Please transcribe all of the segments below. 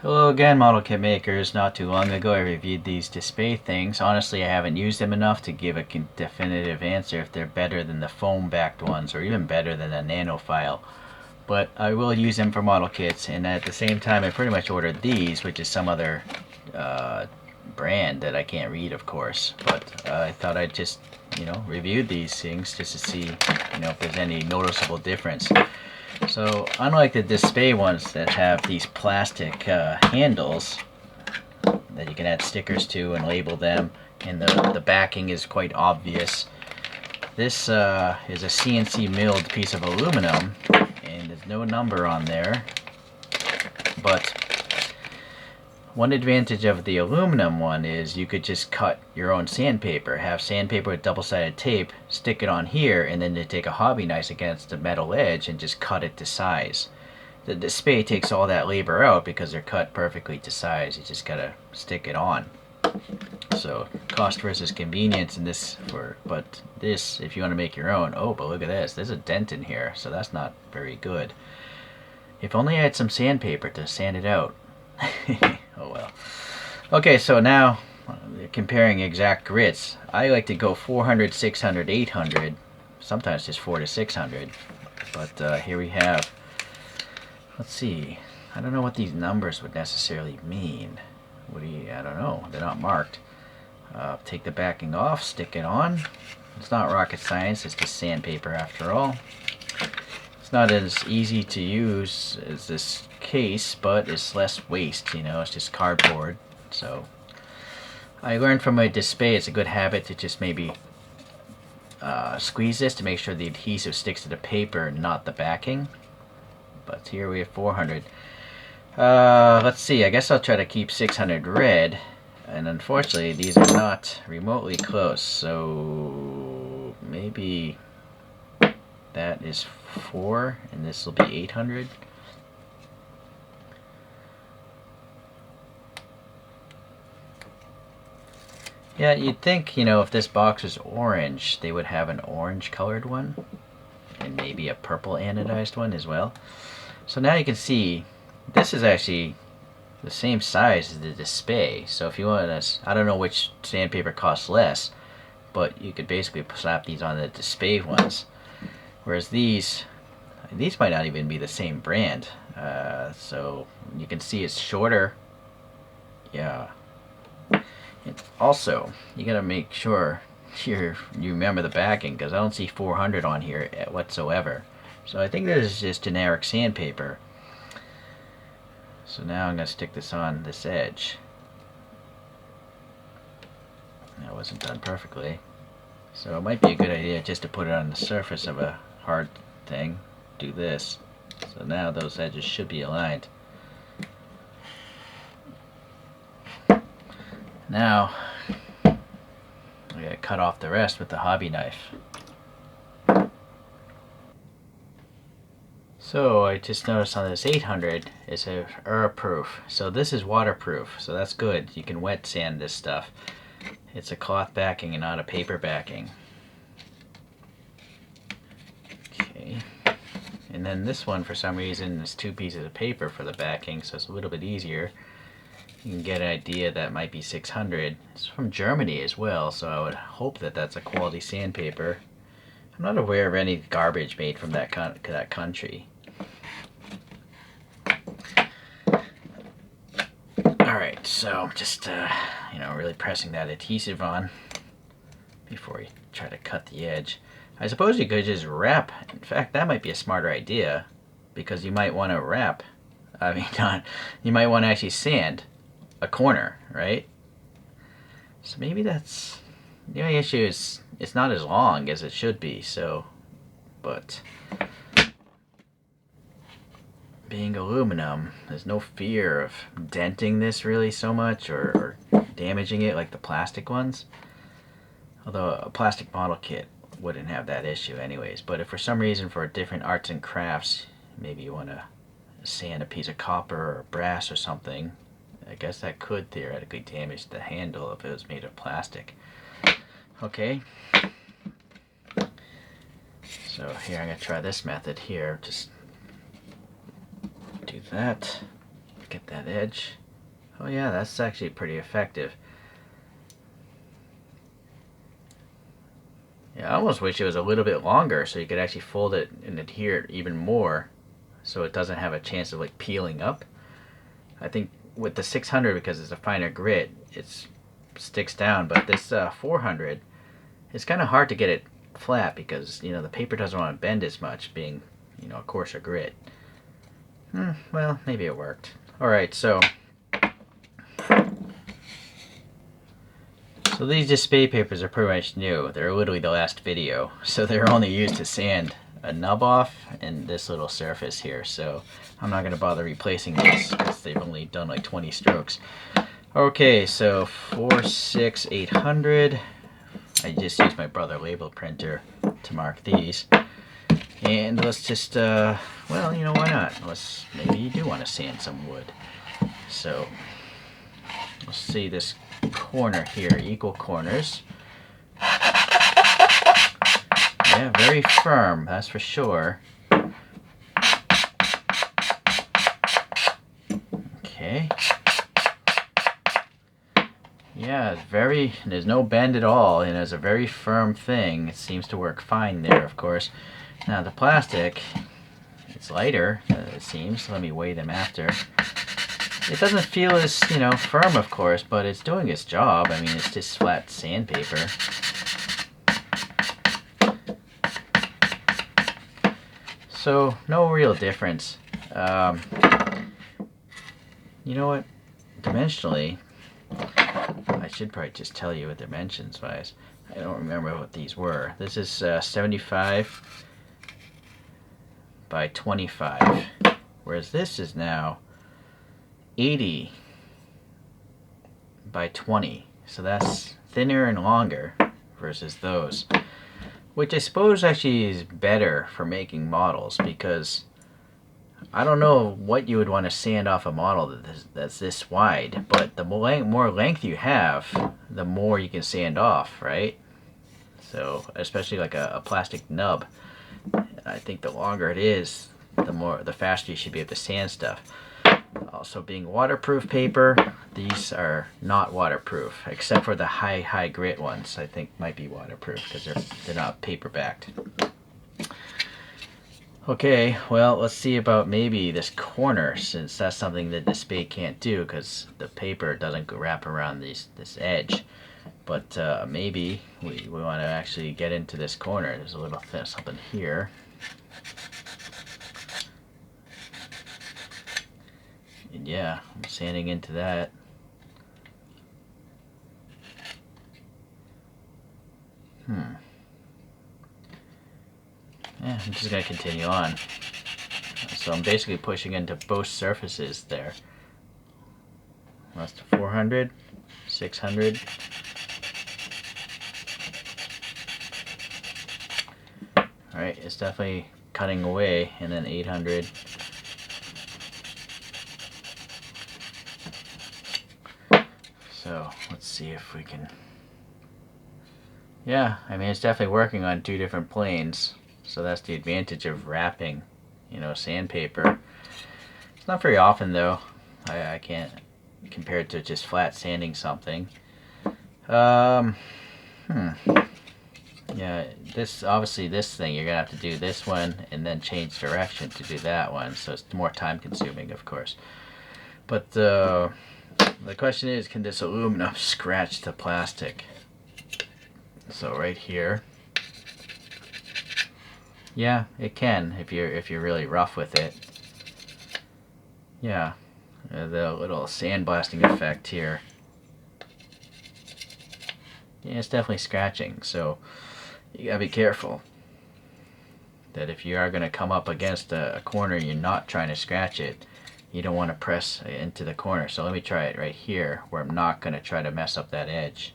Hello again, model kit makers. Not too long ago I reviewed these display things. Honestly, I haven't used them enough to give a definitive answer if they're better than the foam backed ones or even better than a nanophile. But I will use them for model kits, and at the same time I pretty much ordered these, which is some other brand that I can't read, of course. But I thought I'd just, review these things just to see, if there's any noticeable difference. So unlike the display ones that have these plastic handles that you can add stickers to and label them, and the backing is quite obvious, this is a CNC milled piece of aluminum, and there's no number on there. But one advantage of the aluminum one is you could just cut your own sandpaper, have sandpaper with double-sided tape, stick it on here, and then you take a hobby knife against the metal edge and just cut it to size. The display takes all that labor out because they're cut perfectly to size. You just gotta stick it on. So cost versus convenience in this, but this, if you want to make your own. Oh, but look at this. There's a dent in here, so that's not very good. If only I had some sandpaper to sand it out. Oh well. Okay, so now comparing exact grits. I like to go 400, 600, 800, sometimes just 4 to 600. But here we have, let's see, I don't know what these numbers would necessarily mean. I don't know, they're not marked. Take the backing off, stick it on. It's not rocket science, it's just sandpaper after all. It's not as easy to use as this case, but it's less waste, it's just cardboard. So I learned from my display it's a good habit to just maybe squeeze this to make sure the adhesive sticks to the paper, not the backing. But here we have 400. Let's see, I guess I'll try to keep 600 red, and unfortunately these are not remotely close, so maybe that is 4 and this will be 800. Yeah, you'd think, if this box was orange, they would have an orange colored one and maybe a purple anodized one as well. So now you can see this is actually the same size as the display. So if you want to, I don't know which sandpaper costs less, but you could basically slap these on the display ones. Whereas these might not even be the same brand. So you can see it's shorter. Yeah. And also, you gotta make sure you remember the backing, because I don't see 400 on here whatsoever. So I think this is just generic sandpaper. So now I'm gonna stick this on this edge. That wasn't done perfectly. So it might be a good idea just to put it on the surface of a hard thing. Do this. So now those edges should be aligned. Now I gotta cut off the rest with the hobby knife. So I just noticed on this 800 it's a proof. So this is waterproof, so that's good. You can wet sand this stuff. It's a cloth backing and not a paper backing. Okay. And then this one, for some reason, is 2 pieces of paper for the backing, so it's a little bit easier. You can get an idea that might be 600. It's from Germany as well, so I would hope that that's a quality sandpaper. I'm not aware of any garbage made from that country. Alright, so I'm just, really pressing that adhesive on before you try to cut the edge. I suppose you could just wrap. In fact, that might be a smarter idea, because you might want to wrap. You might want to actually sand a corner, right? So maybe that's the only issue is it's not as long as it should be. So, but being aluminum, there's no fear of denting this really so much or damaging it like the plastic ones. Although a plastic model kit wouldn't have that issue anyways. But if for some reason for different arts and crafts, maybe you want to sand a piece of copper or brass or something, I guess that could theoretically damage the handle if it was made of plastic. Okay. So here I'm going to try this method here. Just do that. get that edge. Oh yeah, that's actually pretty effective. Yeah, I almost wish it was a little bit longer so you could actually fold it and adhere it even more so it doesn't have a chance of like peeling up. I think with the 600, because it's a finer grit, it sticks down, but this 400, it's kind of hard to get it flat because, you know, the paper doesn't want to bend as much, being, you know, a coarser grit. Well, maybe it worked. Alright, so these display papers are pretty much new. They're literally the last video, so they're only used to sand a nub off and this little surface here, so I'm not going to bother replacing these because they've only done like 20 strokes. Okay, so 46800. I just used my Brother label printer to mark these. And let's just, well, you know, why not? Maybe you do want to sand some wood. So, let's see this corner here, equal corners. Yeah, very firm, that's for sure. Okay. Yeah, it's there's no bend at all, and it's a very firm thing. It seems to work fine there, of course. Now the plastic, it's lighter, it seems. Let me weigh them after. It doesn't feel as, you know, firm, of course, but it's doing its job. I mean, it's just flat sandpaper. So, no real difference. You know what? Dimensionally, I should probably just tell you what dimensions wise. I don't remember what these were. This is 75 by 25, whereas this is now 80 by 20. So that's thinner and longer versus those, which I suppose actually is better for making models, because I don't know what you would want to sand off a model that's this wide, but the more length you have, the more you can sand off, right? So, especially like a plastic nub, I think the longer it is, the faster you should be able to sand stuff. Also, being waterproof paper, these are not waterproof, except for the high grit ones. I think might be waterproof because they're not paper backed. Okay, well, let's see about maybe this corner, since that's something that the spade can't do because the paper doesn't wrap around this edge. But maybe we want to actually get into this corner. There's a little something here. And yeah, I'm sanding into that. Yeah, I'm just going to continue on. So I'm basically pushing into both surfaces there. That's 400, 600. Alright, it's definitely cutting away, and then 800. So let's see if we can. Yeah, I mean, it's definitely working on two different planes. So that's the advantage of wrapping, you know, sandpaper. It's not very often though. I can't compare it to just flat sanding something. Yeah, obviously this thing, you're gonna have to do this one and then change direction to do that one, so it's more time consuming, of course. But the question is, can this aluminum scratch the plastic? So right here, yeah, it can if you're really rough with it. Yeah, the little sandblasting effect here. Yeah, it's definitely scratching, so you gotta be careful that if you are gonna come up against a corner, you're not trying to scratch it. You don't want to press into the corner. So let me try it right here, where I'm not gonna try to mess up that edge.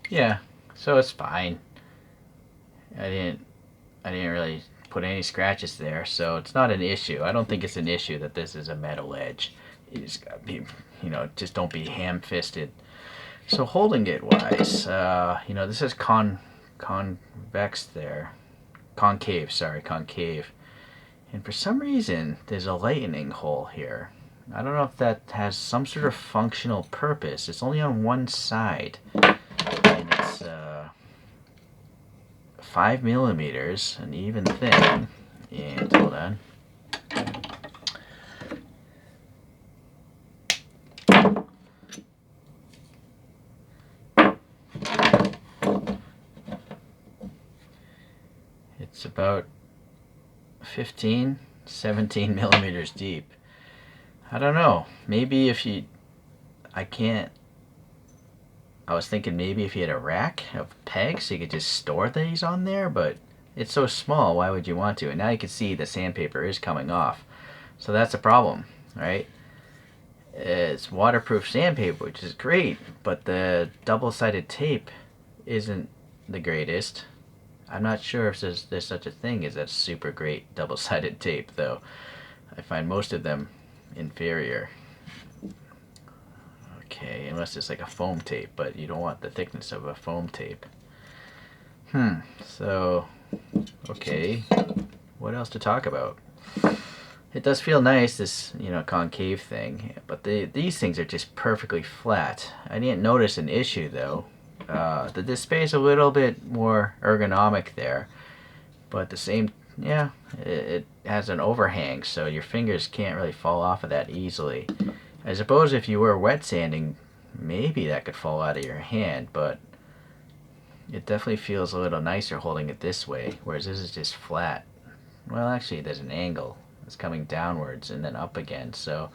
Yeah, so it's fine. I didn't really put any scratches there, so it's not an issue. I don't think it's an issue that this is a metal edge. You just gotta be, just don't be ham-fisted. So holding it wise, this is convex there. Concave, sorry, concave. And for some reason, there's a lightning hole here. I don't know if that has some sort of functional purpose. It's only on one side. And it's 5 millimeters, an even thing. And hold on. It's about 15, 17 millimeters deep. I don't know. Maybe if you... I was thinking maybe if you had a rack of pegs, you could just store these on there, but it's so small, why would you want to? And now you can see the sandpaper is coming off. So that's a problem, right? It's waterproof sandpaper, which is great, but the double-sided tape isn't the greatest. I'm not sure if there's such a thing as a super great double-sided tape, though. I find most of them inferior. Okay, unless it's like a foam tape, but you don't want the thickness of a foam tape. So, okay, what else to talk about? It does feel nice, this, concave thing, but these things are just perfectly flat. I didn't notice an issue, though. The display is a little bit more ergonomic there, but the same, it has an overhang, so your fingers can't really fall off of that easily. I suppose if you were wet sanding, maybe that could fall out of your hand, but it definitely feels a little nicer holding it this way, whereas this is just flat. Well, actually, there's an angle. It's coming downwards and then up again, so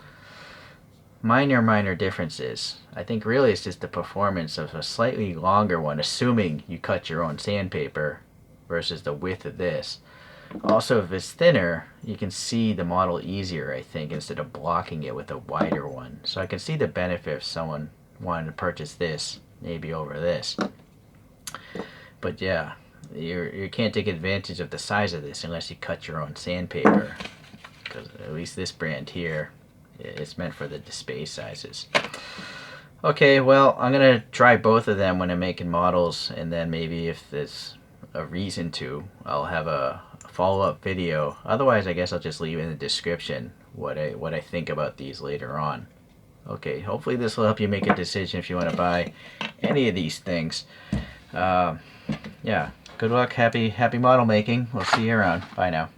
minor differences. I think really it's just the performance of a slightly longer one, assuming you cut your own sandpaper, versus the width of this. Also, if it's thinner, you can see the model easier, I think, instead of blocking it with a wider one. So I can see the benefit if someone wanted to purchase this, maybe over this. But yeah, you can't take advantage of the size of this unless you cut your own sandpaper. Because at least this brand here, it's meant for the display sizes. Okay, well, I'm going to try both of them when I'm making models, and then maybe if there's a reason to, I'll have a follow-up video. Otherwise, I guess I'll just leave in the description what I think about these later on. Okay, hopefully this will help you make a decision if you want to buy any of these things. Yeah, good luck, happy model making. We'll see you around. Bye now.